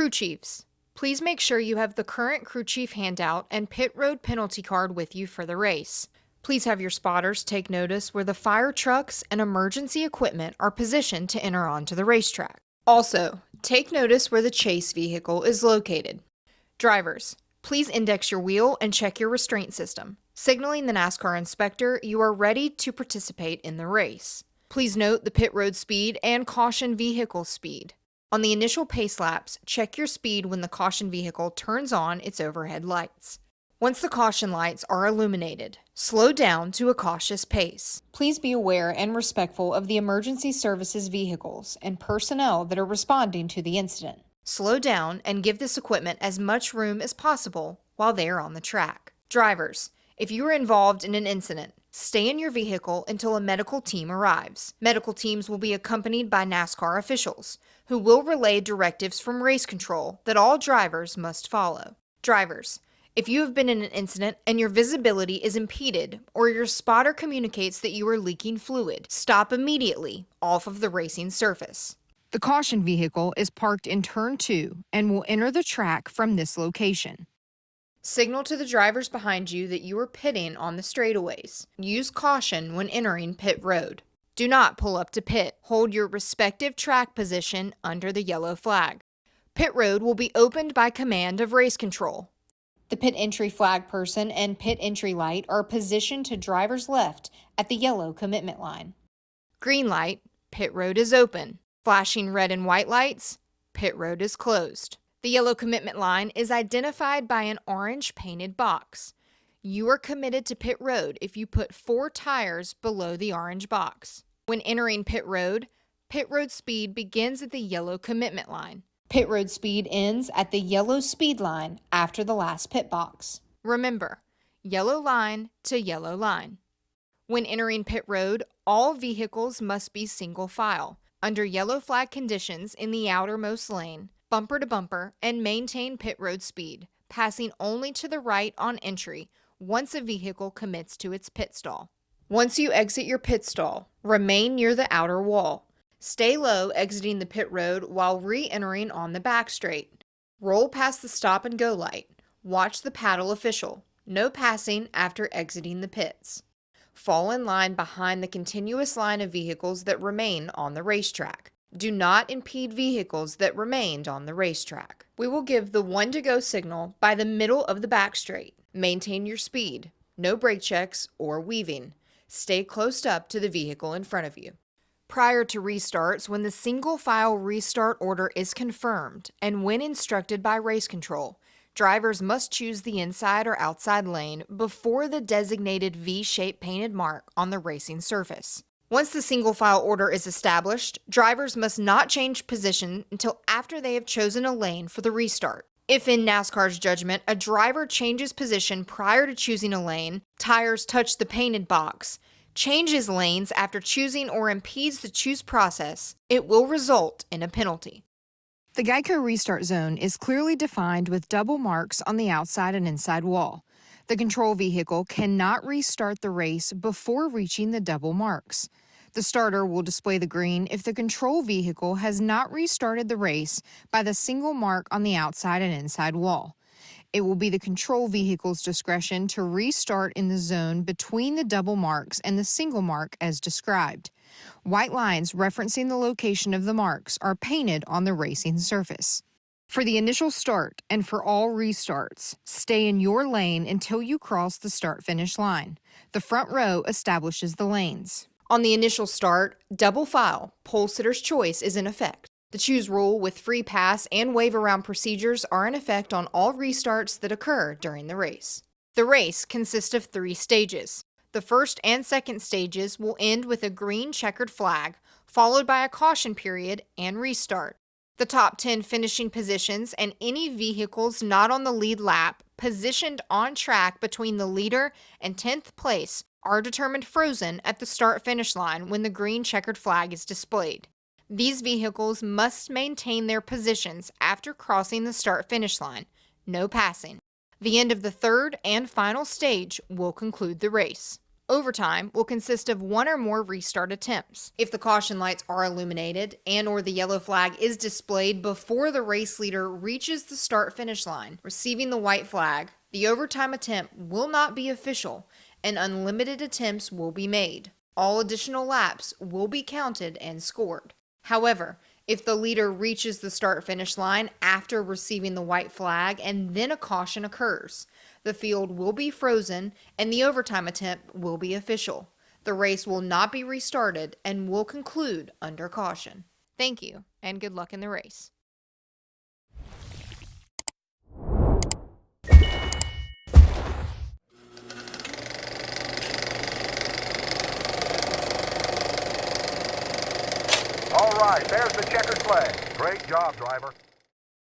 Crew chiefs, please make sure you have the current crew chief handout and pit road penalty card with you for the race. Please have your spotters take notice where the fire trucks and emergency equipment are positioned to enter onto the racetrack. Also, take notice where the chase vehicle is located. Drivers, please index your wheel and check your restraint system, signaling the NASCAR inspector you are ready to participate in the race. Please note the pit road speed and caution vehicle speed. On the initial pace laps, check your speed when the caution vehicle turns on its overhead lights. Once the caution lights are illuminated, slow down to a cautious pace. Please be aware and respectful of the emergency services vehicles and personnel that are responding to the incident. Slow down and give this equipment as much room as possible while they are on the track. Drivers, if you are involved in an incident, stay in your vehicle until a medical team arrives. Medical teams will be accompanied by NASCAR officials, who will relay directives from race control that all drivers must follow. Drivers, if you have been in an incident and your visibility is impeded or your spotter communicates that you are leaking fluid, stop immediately off of the racing surface. The caution vehicle is parked in turn 2 and will enter the track from this location. Signal to the drivers behind you that you are pitting on the straightaways. Use caution when entering pit road. Do not pull up to pit. Hold your respective track position under the yellow flag. Pit road will be opened by command of race control. The pit entry flag person and pit entry light are positioned to driver's left at the yellow commitment line. Green light, pit road is open. Flashing red and white lights, pit road is closed. The yellow commitment line is identified by an orange painted box. You are committed to pit road if you put 4 tires below the orange box. When entering pit road speed begins at the yellow commitment line. Pit road speed ends at the yellow speed line after the last pit box. Remember, yellow line to yellow line. When entering pit road, all vehicles must be single file, under yellow flag conditions in the outermost lane, bumper to bumper, and maintain pit road speed, passing only to the right on entry once a vehicle commits to its pit stall. Once you exit your pit stall, remain near the outer wall. Stay low exiting the pit road while re-entering on the back straight. Roll past the stop and go light. Watch the paddle official. No passing after exiting the pits. Fall in line behind the continuous line of vehicles that remain on the racetrack. Do not impede vehicles that remained on the racetrack. We will give the 1 to go signal by the middle of the back straight. Maintain your speed. No brake checks or weaving. Stay close up to the vehicle in front of you. Prior to restarts, when the single file restart order is confirmed and when instructed by race control, drivers must choose the inside or outside lane before the designated V-shaped painted mark on the racing surface. Once the single file order is established, drivers must not change position until after they have chosen a lane for the restart. If in NASCAR's judgment, a driver changes position prior to choosing a lane, tires touch the painted box, changes lanes after choosing or impedes the choose process, it will result in a penalty. The Geico restart zone is clearly defined with double marks on the outside and inside wall. The control vehicle cannot restart the race before reaching the double marks. The starter will display the green if the control vehicle has not restarted the race by the single mark on the outside and inside wall. It will be the control vehicle's discretion to restart in the zone between the double marks and the single mark as described. White lines referencing the location of the marks are painted on the racing surface. For the initial start and for all restarts, stay in your lane until you cross the start-finish line. The front row establishes the lanes. On the initial start, double file, pole sitter's choice is in effect. The choose rule with free pass and wave around procedures are in effect on all restarts that occur during the race. The race consists of 3 stages. The first and second stages will end with a green checkered flag, followed by a caution period and restart. The top 10 finishing positions and any vehicles not on the lead lap positioned on track between the leader and 10th place are determined frozen at the start-finish line when the green checkered flag is displayed. These vehicles must maintain their positions after crossing the start-finish line. No passing. The end of the third and final stage will conclude the race. Overtime will consist of one or more restart attempts. If the caution lights are illuminated and/or the yellow flag is displayed before the race leader reaches the start-finish line, receiving the white flag, the overtime attempt will not be official and unlimited attempts will be made. All additional laps will be counted and scored. However, if the leader reaches the start-finish line after receiving the white flag and then a caution occurs, the field will be frozen and the overtime attempt will be official. The race will not be restarted and will conclude under caution. Thank you, and good luck in the race. All right, there's the checkered flag. Great job, driver.